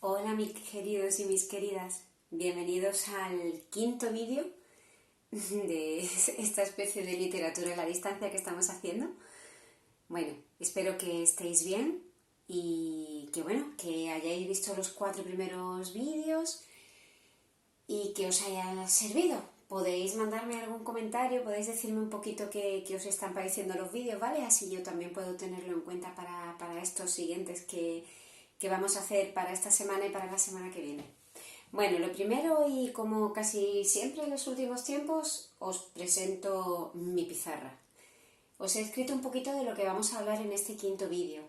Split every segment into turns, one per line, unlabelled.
Hola mis queridos y mis queridas, bienvenidos al quinto vídeo de esta especie de literatura a la distancia que estamos haciendo. Bueno, espero que estéis bien y que hayáis visto los 4 primeros vídeos y que os haya servido. Podéis mandarme algún comentario, podéis decirme un poquito qué os están pareciendo los vídeos, ¿vale? Así yo también puedo tenerlo en cuenta para estos siguientes que vamos a hacer para esta semana y para la semana que viene. Bueno, lo primero, y como casi siempre en los últimos tiempos, os presento mi pizarra. Os he escrito un poquito de lo que vamos a hablar en este quinto vídeo.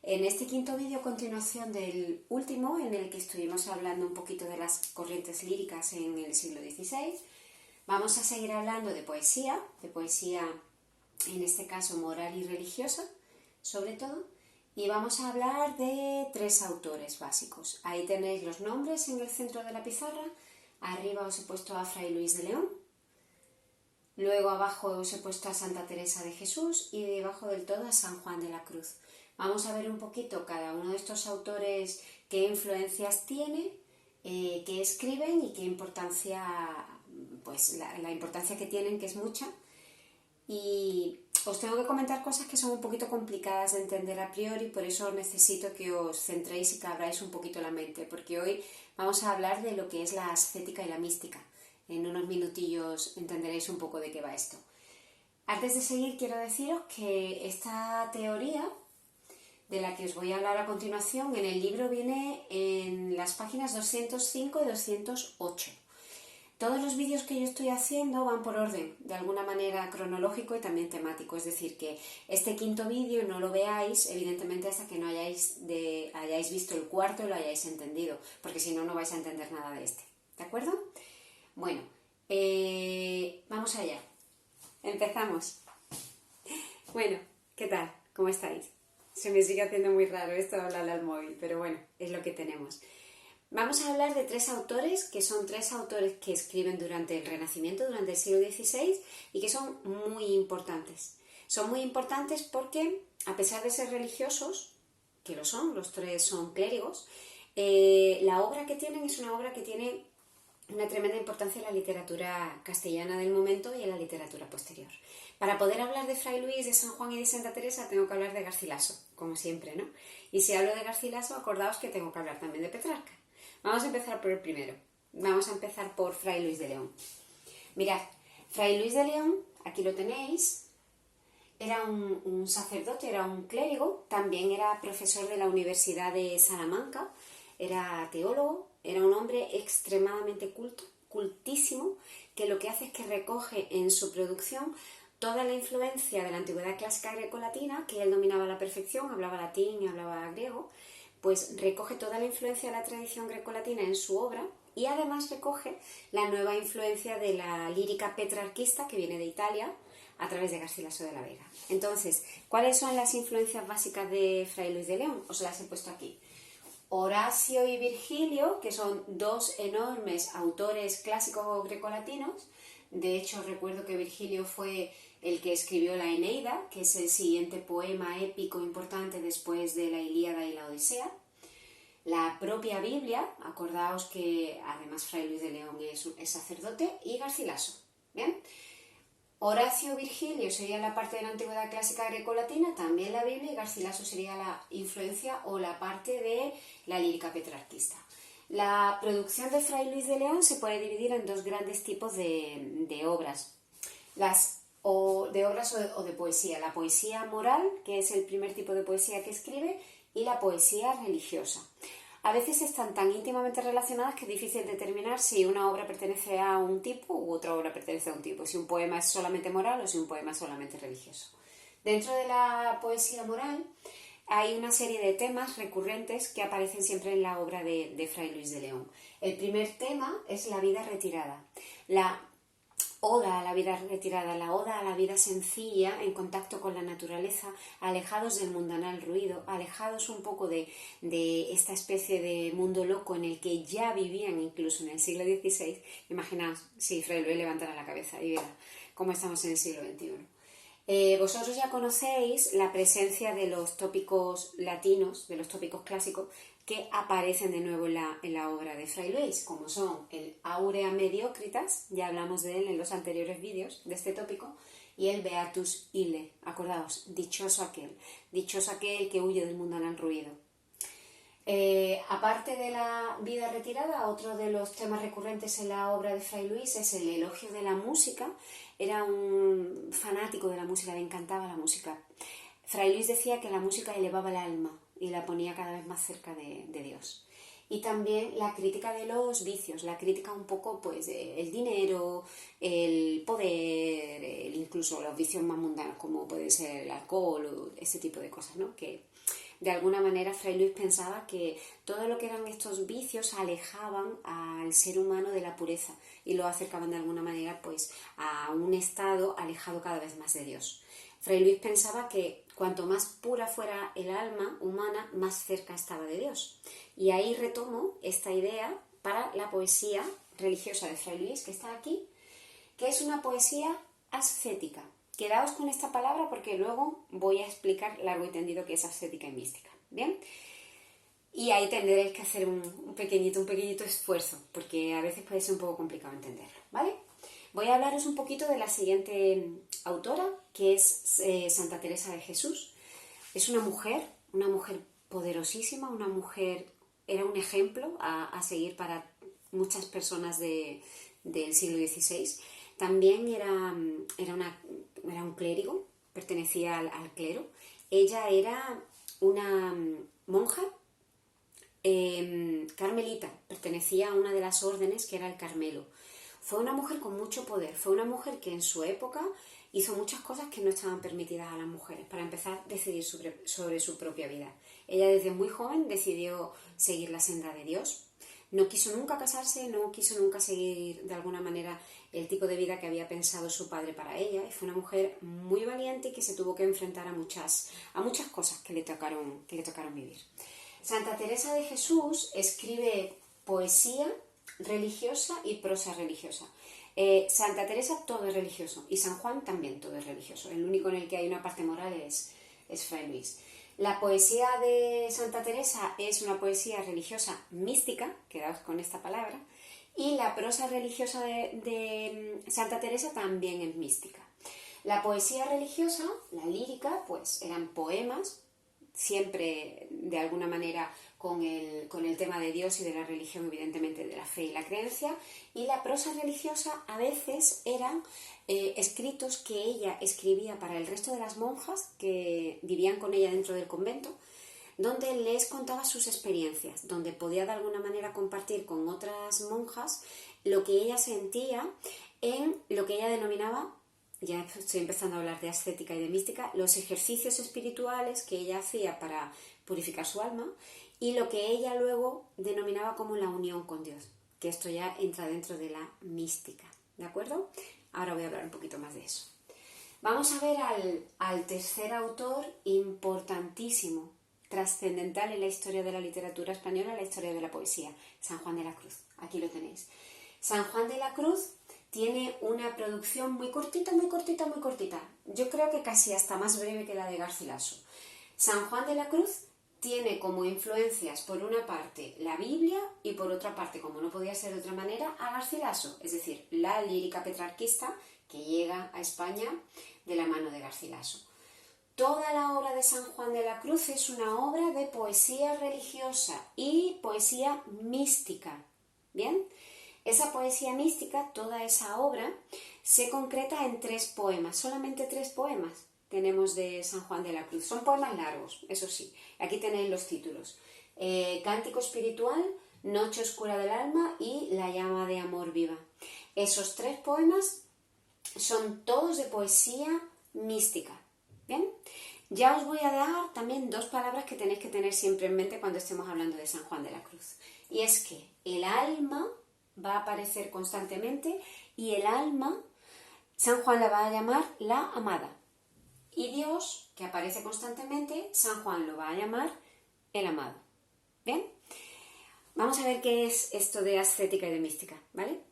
En este quinto vídeo, continuación del último, en el que estuvimos hablando un poquito de las corrientes líricas en el siglo XVI, vamos a seguir hablando de poesía en este caso moral y religiosa, sobre todo, y vamos a hablar de 3 autores básicos. Ahí tenéis los nombres en el centro de la pizarra. Arriba os he puesto a Fray Luis de León. Luego abajo os he puesto a Santa Teresa de Jesús y debajo del todo a San Juan de la Cruz. Vamos a ver un poquito cada uno de estos autores, qué influencias tiene, qué escriben y qué importancia, pues la importancia que tienen, que es mucha. Y os tengo que comentar cosas que son un poquito complicadas de entender a priori, por eso necesito que os centréis y que abráis un poquito la mente, porque hoy vamos a hablar de lo que es la ascética y la mística. En unos minutillos entenderéis un poco de qué va esto. Antes de seguir, quiero deciros que esta teoría de la que os voy a hablar a continuación en el libro viene en las páginas 205 y 208. Todos los vídeos que yo estoy haciendo van por orden, de alguna manera cronológico y también temático. Es decir, que este quinto vídeo no lo veáis, evidentemente, hasta que no hayáis visto el cuarto y lo hayáis entendido, porque si no, no vais a entender nada de este. ¿De acuerdo? Bueno, vamos allá. Empezamos. Bueno, ¿qué tal? ¿Cómo estáis? Se me sigue haciendo muy raro esto de hablarle al móvil, pero bueno, es lo que tenemos. Vamos a hablar de 3 autores, que son 3 autores que escriben durante el Renacimiento, durante el siglo XVI, y que son muy importantes. Son muy importantes porque, a pesar de ser religiosos, que lo son, los 3 son clérigos, la obra que tienen es una obra que tiene una tremenda importancia en la literatura castellana del momento y en la literatura posterior. Para poder hablar de Fray Luis, de San Juan y de Santa Teresa, tengo que hablar de Garcilaso, como siempre, ¿no? Y si hablo de Garcilaso, acordaos que tengo que hablar también de Petrarca. Vamos a empezar por el primero. Vamos a empezar por Fray Luis de León. Mirad, Fray Luis de León, aquí lo tenéis, era un sacerdote, era un clérigo, también era profesor de la Universidad de Salamanca, era teólogo, era un hombre extremadamente culto, cultísimo, que lo que hace es que recoge en su producción toda la influencia de la antigüedad clásica grecolatina, que él dominaba a la perfección, hablaba latín y hablaba griego, pues recoge toda la influencia de la tradición grecolatina en su obra y además recoge la nueva influencia de la lírica petrarquista que viene de Italia a través de Garcilaso de la Vega. Entonces, ¿cuáles son las influencias básicas de Fray Luis de León? Os las he puesto aquí. Horacio y Virgilio, que son 2 enormes autores clásicos grecolatinos. De hecho, recuerdo que Virgilio fue el que escribió la Eneida, que es el siguiente poema épico importante después de la Ilíada y la Odisea. La propia Biblia, acordaos que además Fray Luis de León es sacerdote, y Garcilaso. ¿Bien? Horacio, Virgilio sería la parte de la antigüedad clásica grecolatina, también la Biblia, y Garcilaso sería la influencia o la parte de la lírica petrarquista. La producción de Fray Luis de León se puede dividir en 2 grandes tipos de obras. De obras o de poesía. La poesía moral, que es el primer tipo de poesía que escribe, y la poesía religiosa. A veces están tan íntimamente relacionadas que es difícil determinar si una obra pertenece a un tipo u otra obra pertenece a un tipo, si un poema es solamente moral o si un poema es solamente religioso. Dentro de la poesía moral hay una serie de temas recurrentes que aparecen siempre en la obra de Fray Luis de León. El primer tema es la vida retirada, la oda a la vida retirada, la oda a la vida sencilla, en contacto con la naturaleza, alejados del mundanal ruido, alejados un poco de esta especie de mundo loco en el que ya vivían incluso en el siglo XVI. Imaginaos si Fray Luis levantara la cabeza y viera cómo estamos en el siglo XXI. Vosotros ya conocéis la presencia de los tópicos latinos, de los tópicos clásicos, que aparecen de nuevo en la obra de Fray Luis, como son el Aurea Mediocritas, ya hablamos de él en los anteriores vídeos de este tópico, y el Beatus Ille, acordaos, dichoso aquel que huye del mundanal ruido. Aparte de la vida retirada, otro de los temas recurrentes en la obra de Fray Luis es el elogio de la música. Era un fanático de la música, le encantaba la música. Fray Luis decía que la música elevaba el alma y la ponía cada vez más cerca de Dios. Y también la crítica de los vicios, la crítica un poco pues el dinero, el poder, incluso los vicios más mundanos como puede ser el alcohol o ese tipo de cosas, ¿no? Que de alguna manera Fray Luis pensaba que todo lo que eran estos vicios alejaban al ser humano de la pureza y lo acercaban de alguna manera pues a un estado alejado cada vez más de Dios. Fray Luis pensaba que cuanto más pura fuera el alma humana, más cerca estaba de Dios. Y ahí retomo esta idea para la poesía religiosa de Fray Luis, que está aquí, que es una poesía ascética. Quedaos con esta palabra porque luego voy a explicar largo y tendido qué es ascética y mística. ¿Bien? Y ahí tendréis que hacer un pequeñito esfuerzo, porque a veces puede ser un poco complicado entenderlo, ¿vale? Voy a hablaros un poquito de la siguiente autora, que es Santa Teresa de Jesús. Es una mujer poderosísima, una mujer, era un ejemplo a seguir para muchas personas del siglo XVI. También era un clérigo, pertenecía al clero. Ella era una monja carmelita, pertenecía a una de las órdenes que era el Carmelo. Fue una mujer con mucho poder, fue una mujer que en su época hizo muchas cosas que no estaban permitidas a las mujeres. Para empezar, decidir sobre su propia vida. Ella desde muy joven decidió seguir la senda de Dios. No quiso nunca casarse, no quiso nunca seguir de alguna manera el tipo de vida que había pensado su padre para ella. Y fue una mujer muy valiente y que se tuvo que enfrentar a muchas cosas que le tocaron vivir. Santa Teresa de Jesús escribe poesía religiosa y prosa religiosa. Santa Teresa todo es religioso y San Juan también todo es religioso. El único en el que hay una parte moral es Fray Luis. La poesía de Santa Teresa es una poesía religiosa mística, quedaos con esta palabra, y la prosa religiosa de Santa Teresa también es mística. La poesía religiosa, la lírica, pues eran poemas, siempre de alguna manera con el tema de Dios y de la religión, evidentemente de la fe y la creencia, y la prosa religiosa a veces eran escritos que ella escribía para el resto de las monjas que vivían con ella dentro del convento, donde les contaba sus experiencias, donde podía de alguna manera compartir con otras monjas lo que ella sentía en lo que ella denominaba, ya estoy empezando a hablar de ascética y de mística, los ejercicios espirituales que ella hacía para purificar su alma y lo que ella luego denominaba como la unión con Dios, que esto ya entra dentro de la mística, ¿de acuerdo? Ahora voy a hablar un poquito más de eso. Vamos a ver al tercer autor importantísimo, trascendental en la historia de la literatura española, en la historia de la poesía, San Juan de la Cruz. Aquí lo tenéis. San Juan de la Cruz tiene una producción muy cortita. Yo creo que casi hasta más breve que la de Garcilaso. San Juan de la Cruz tiene como influencias, por una parte, la Biblia y por otra parte, como no podía ser de otra manera, a Garcilaso, es decir, la lírica petrarquista que llega a España de la mano de Garcilaso. Toda la obra de San Juan de la Cruz es una obra de poesía religiosa y poesía mística. ¿Bien? Esa poesía mística, toda esa obra, se concreta en 3 poemas, solamente 3 poemas tenemos de San Juan de la Cruz. Son poemas largos, eso sí. Aquí tenéis los títulos. Cántico espiritual, Noche oscura del alma y La llama de amor viva. Esos 3 poemas son todos de poesía mística. ¿Bien? Ya os voy a dar también 2 palabras que tenéis que tener siempre en mente cuando estemos hablando de San Juan de la Cruz. Y es que el alma va a aparecer constantemente y el alma, San Juan la va a llamar la amada. Y Dios, que aparece constantemente, San Juan lo va a llamar el amado. ¿Bien? Vamos a ver qué es esto de ascética y de mística, ¿vale?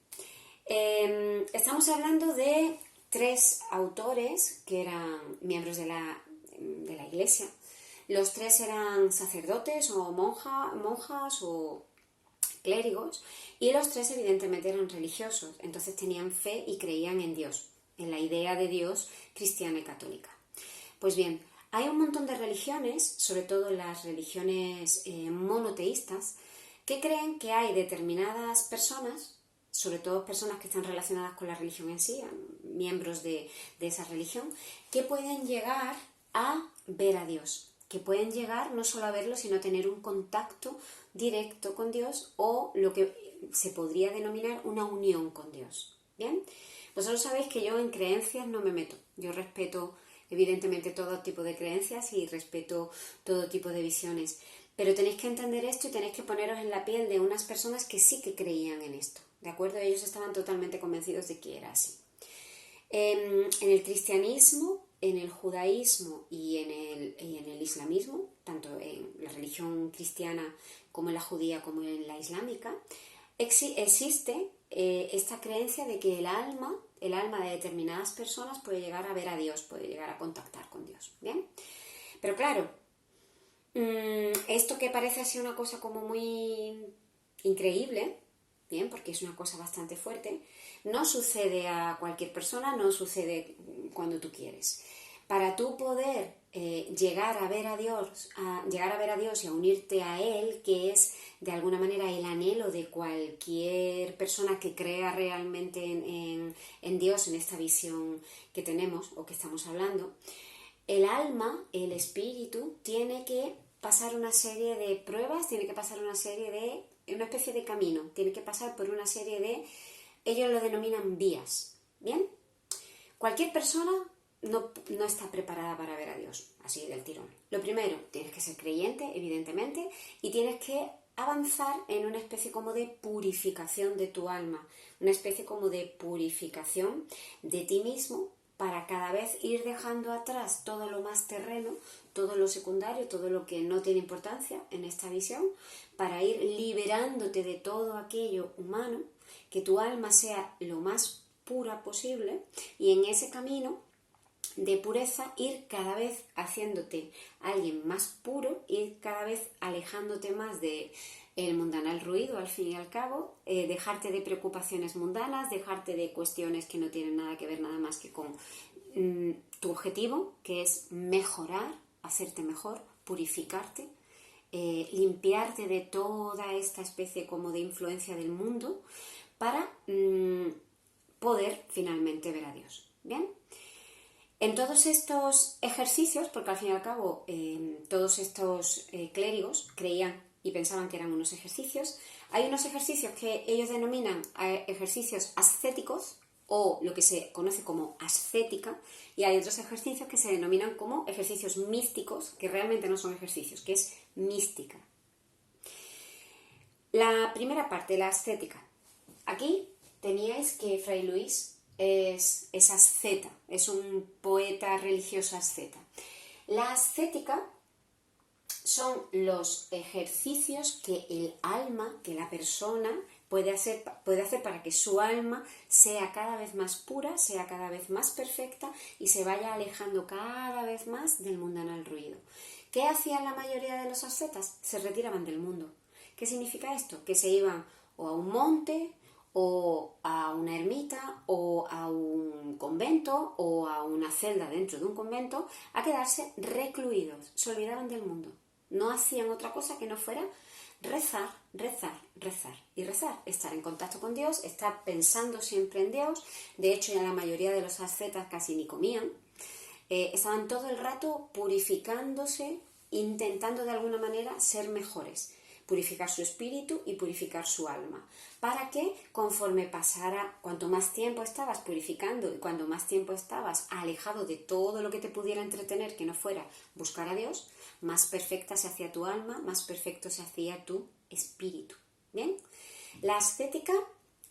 Estamos hablando de 3 autores que eran miembros de la iglesia. Los 3 eran sacerdotes o monjas o clérigos, y los 3 evidentemente eran religiosos, entonces tenían fe y creían en Dios, en la idea de Dios cristiana y católica. Pues bien, hay un montón de religiones, sobre todo las religiones monoteístas, que creen que hay determinadas personas, sobre todo personas que están relacionadas con la religión en sí, miembros de esa religión, que pueden llegar a ver a Dios, que pueden llegar no solo a verlo, sino a tener un contacto directo con Dios, o lo que se podría denominar una unión con Dios. ¿Bien? Vosotros sabéis que yo en creencias no me meto. Yo respeto evidentemente todo tipo de creencias y respeto todo tipo de visiones. Pero tenéis que entender esto y tenéis que poneros en la piel de unas personas que sí que creían en esto. ¿De acuerdo? Ellos estaban totalmente convencidos de que era así. En el cristianismo, en el judaísmo y en el islamismo, tanto en la religión cristiana como en la judía como en la islámica, existe esta creencia de que el alma de determinadas personas puede llegar a ver a Dios, puede llegar a contactar con Dios. ¿Bien? Pero claro, esto que parece así una cosa como muy increíble, bien, porque es una cosa bastante fuerte, no sucede a cualquier persona, no sucede cuando tú quieres. Para tú poder llegar a ver a Dios y a unirte a Él, que es de alguna manera el anhelo de cualquier persona que crea realmente en Dios, en esta visión que tenemos o que estamos hablando, el alma, el espíritu, tiene que pasar una serie de pruebas, tiene que pasar una especie de camino, tiene que pasar por una serie de, ellos lo denominan vías, ¿bien? Cualquier persona no está preparada para ver a Dios, así del tirón. Lo primero, tienes que ser creyente, evidentemente, y tienes que avanzar en una especie como de purificación de tu alma, una especie como de purificación de ti mismo, para cada vez ir dejando atrás todo lo más terreno, todo lo secundario, todo lo que no tiene importancia en esta visión, para ir liberándote de todo aquello humano, que tu alma sea lo más pura posible, y en ese camino de pureza ir cada vez haciéndote alguien más puro, ir cada vez alejándote más de el mundanal ruido, al fin y al cabo, dejarte de preocupaciones mundanas, dejarte de cuestiones que no tienen nada que ver nada más que con tu objetivo, que es mejorar, hacerte mejor, purificarte, limpiarte de toda esta especie como de influencia del mundo para poder finalmente ver a Dios. ¿Bien? En todos estos ejercicios, porque al fin y al cabo todos estos clérigos creían y pensaban que eran unos ejercicios, hay unos ejercicios que ellos denominan ejercicios ascéticos, o lo que se conoce como ascética, y hay otros ejercicios que se denominan como ejercicios místicos, que realmente no son ejercicios, que es mística. La primera parte, la ascética. Aquí teníais que Fray Luis es asceta, es un poeta religioso asceta. La ascética son los ejercicios que el alma, que la persona puede hacer para que su alma sea cada vez más pura, sea cada vez más perfecta y se vaya alejando cada vez más del mundanal ruido. ¿Qué hacían la mayoría de los ascetas? Se retiraban del mundo. ¿Qué significa esto? Que se iban o a un monte, o a una ermita, o a un convento, o a una celda dentro de un convento, a quedarse recluidos. Se olvidaban del mundo. No hacían otra cosa que no fuera rezar, rezar, rezar y rezar. Estar en contacto con Dios, estar pensando siempre en Dios. De hecho, ya la mayoría de los ascetas casi ni comían. Estaban todo el rato purificándose, intentando de alguna manera ser mejores. Purificar su espíritu y purificar su alma, para que conforme pasara, cuanto más tiempo estabas purificando y cuanto más tiempo estabas alejado de todo lo que te pudiera entretener que no fuera buscar a Dios, más perfecta se hacía tu alma, más perfecto se hacía tu espíritu. ¿Bien? La ascética,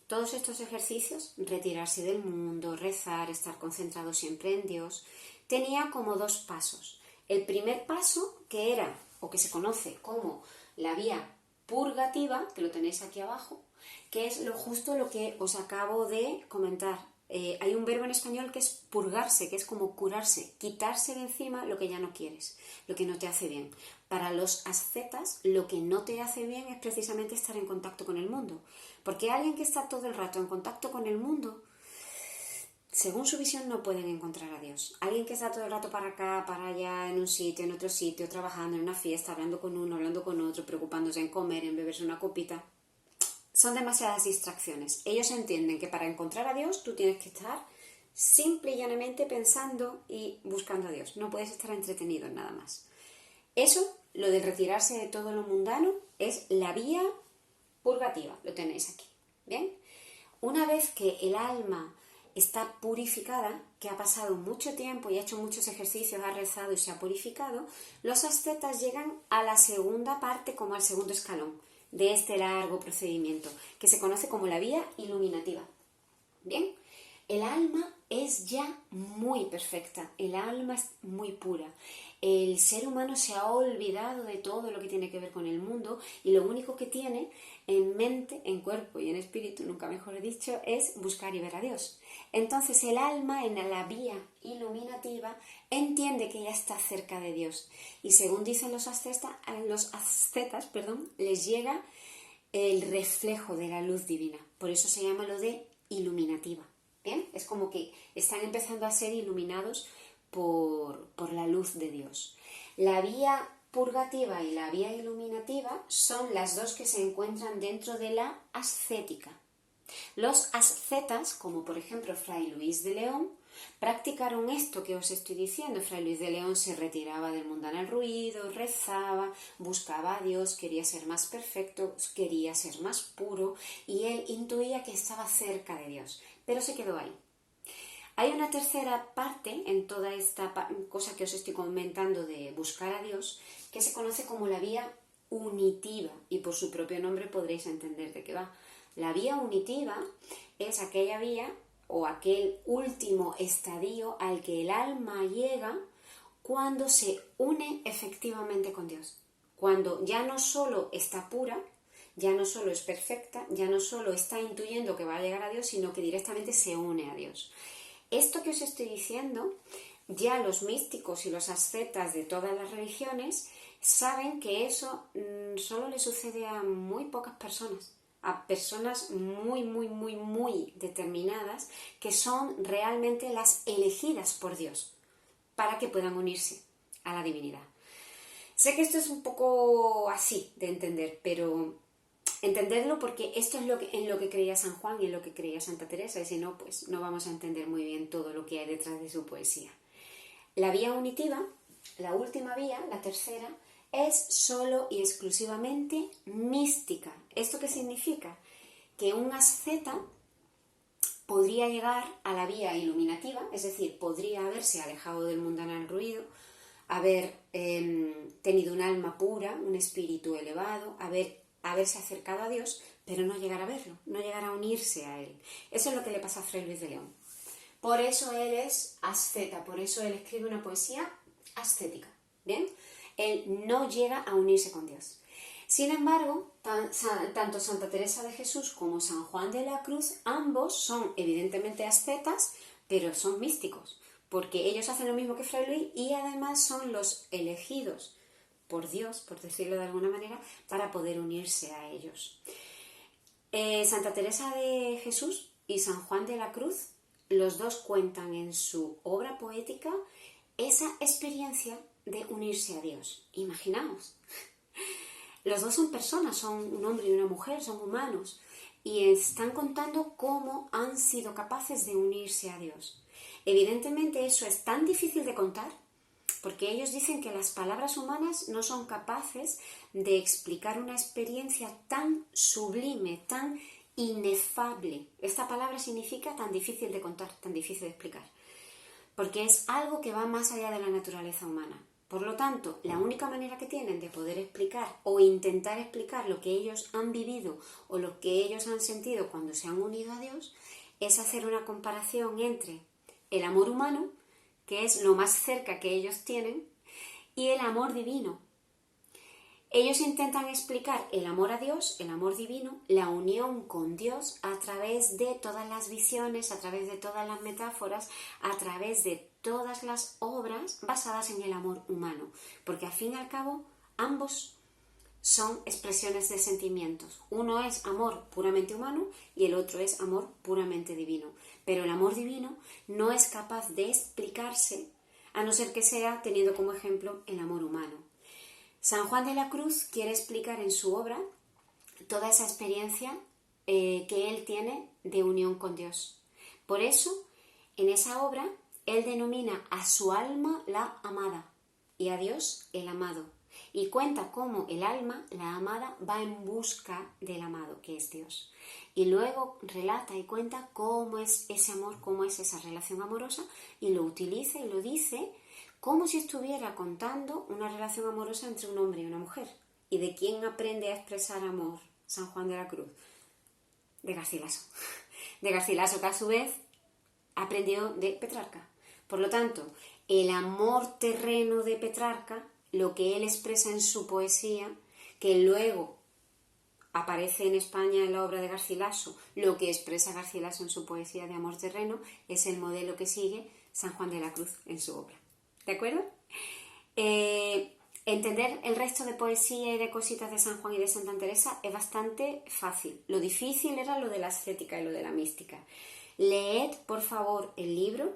todos estos ejercicios, retirarse del mundo, rezar, estar concentrado siempre en Dios, tenía como 2 pasos. El primer paso, que era, o que se conoce como la vía purgativa, que lo tenéis aquí abajo, que es justo lo que os acabo de comentar. Hay un verbo en español que es purgarse, que es como curarse, quitarse de encima lo que ya no quieres, lo que no te hace bien. Para los ascetas, lo que no te hace bien es precisamente estar en contacto con el mundo. Porque alguien que está todo el rato en contacto con el mundo, según su visión, no pueden encontrar a Dios. Alguien que está todo el rato para acá, para allá, en un sitio, en otro sitio, trabajando en una fiesta, hablando con uno, hablando con otro, preocupándose en comer, en beberse una copita, son demasiadas distracciones. Ellos entienden que para encontrar a Dios tú tienes que estar simple y llanamente pensando y buscando a Dios. No puedes estar entretenido en nada más. Eso, lo de retirarse de todo lo mundano, es la vía purgativa. Lo tenéis aquí. ¿Bien? Una vez que el alma está purificada, que ha pasado mucho tiempo y ha hecho muchos ejercicios, ha rezado y se ha purificado, los ascetas llegan a la segunda parte, como al segundo escalón de este largo procedimiento, que se conoce como la vía iluminativa. Bien, el alma es ya muy perfecta, el alma es muy pura. El ser humano se ha olvidado de todo lo que tiene que ver con el mundo y lo único que tiene en mente, en cuerpo y en espíritu, nunca mejor dicho, es buscar y ver a Dios. Entonces el alma en la vía iluminativa entiende que ya está cerca de Dios y según dicen los ascetas, les llega el reflejo de la luz divina. Por eso se llama lo de iluminativa. ¿Bien? Es como que están empezando a ser iluminados por la luz de Dios. La vía purgativa y la vía iluminativa son las dos que se encuentran dentro de la ascética. Los ascetas, como por ejemplo Fray Luis de León, practicaron esto que os estoy diciendo. Fray Luis de León se retiraba del mundanal ruido, rezaba, buscaba a Dios, quería ser más perfecto, quería ser más puro y él intuía que estaba cerca de Dios, pero se quedó ahí. Hay una tercera parte en toda esta cosa que os estoy comentando de buscar a Dios, que se conoce como la vía unitiva y por su propio nombre podréis entender de qué va. La vía unitiva es aquella vía o aquel último estadio al que el alma llega cuando se une efectivamente con Dios. Cuando ya no solo está pura, ya no solo es perfecta, ya no solo está intuyendo que va a llegar a Dios, sino que directamente se une a Dios. Esto que os estoy diciendo, ya los místicos y los ascetas de todas las religiones saben que eso solo le sucede a muy pocas personas, a personas muy, muy, muy, muy determinadas que son realmente las elegidas por Dios para que puedan unirse a la divinidad. Sé que esto es un poco así de entender, pero entenderlo porque esto es en lo que creía San Juan y en lo que creía Santa Teresa, y si no, pues no vamos a entender muy bien todo lo que hay detrás de su poesía. La vía unitiva, la última vía, la tercera, es solo y exclusivamente mística. ¿Esto qué significa? Que un asceta podría llegar a la vía iluminativa, es decir, podría haberse alejado del mundanal ruido, haber tenido un alma pura, un espíritu elevado, haberse acercado a Dios, pero no llegar a verlo, no llegar a unirse a Él. Eso es lo que le pasa a Fray Luis de León. Por eso él es asceta, por eso él escribe una poesía ascética. ¿Bien? Él no llega a unirse con Dios. Sin embargo, tanto Santa Teresa de Jesús como San Juan de la Cruz, ambos son evidentemente ascetas, pero son místicos, porque ellos hacen lo mismo que Fray Luis y además son los elegidos por Dios, por decirlo de alguna manera, para poder unirse a ellos. Santa Teresa de Jesús y San Juan de la Cruz, los dos cuentan en su obra poética esa experiencia de unirse a Dios. Imaginaos. Los dos son personas, son un hombre y una mujer, son humanos, y están contando cómo han sido capaces de unirse a Dios. Evidentemente eso es tan difícil de contar, porque ellos dicen que las palabras humanas no son capaces de explicar una experiencia tan sublime, tan inefable. Esta palabra significa tan difícil de contar, tan difícil de explicar, porque es algo que va más allá de la naturaleza humana. Por lo tanto, la única manera que tienen de poder explicar o intentar explicar lo que ellos han vivido o lo que ellos han sentido cuando se han unido a Dios es hacer una comparación entre el amor humano, que es lo más cerca que ellos tienen, y el amor divino. Ellos intentan explicar el amor a Dios, el amor divino, la unión con Dios a través de todas las visiones, a través de todas las metáforas, a través de todas las obras basadas en el amor humano. Porque al fin y al cabo, ambos son expresiones de sentimientos. Uno es amor puramente humano y el otro es amor puramente divino. Pero el amor divino no es capaz de explicarse a no ser que sea teniendo como ejemplo el amor humano. San Juan de la Cruz quiere explicar en su obra toda esa experiencia que él tiene de unión con Dios. Por eso, en esa obra, él denomina a su alma la amada y a Dios el amado. Y cuenta cómo el alma, la amada, va en busca del amado, que es Dios. Y luego relata y cuenta cómo es ese amor, cómo es esa relación amorosa, y lo utiliza y lo dice como si estuviera contando una relación amorosa entre un hombre y una mujer. ¿Y de quién aprende a expresar amor San Juan de la Cruz? De Garcilaso. De Garcilaso, que a su vez aprendió de Petrarca. Por lo tanto, el amor terreno de Petrarca, lo que él expresa en su poesía, que luego aparece en España en la obra de Garcilaso, lo que expresa Garcilaso en su poesía de amor terreno, es el modelo que sigue San Juan de la Cruz en su obra. ¿De acuerdo? Entender el resto de poesía y de cositas de San Juan y de Santa Teresa es bastante fácil. Lo difícil era lo de la ascética y lo de la mística. Leed, por favor, el libro.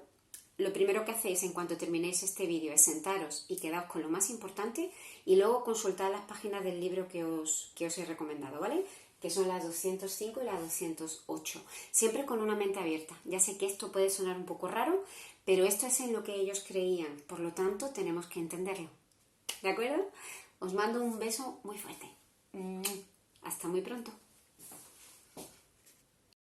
Lo primero que hacéis en cuanto terminéis este vídeo es sentaros y quedaos con lo más importante y luego consultad las páginas del libro que os he recomendado, ¿vale? Que son las 205 y las 208. Siempre con una mente abierta. Ya sé que esto puede sonar un poco raro, pero esto es en lo que ellos creían. Por lo tanto, tenemos que entenderlo. ¿De acuerdo? Os mando un beso muy fuerte. Hasta muy pronto.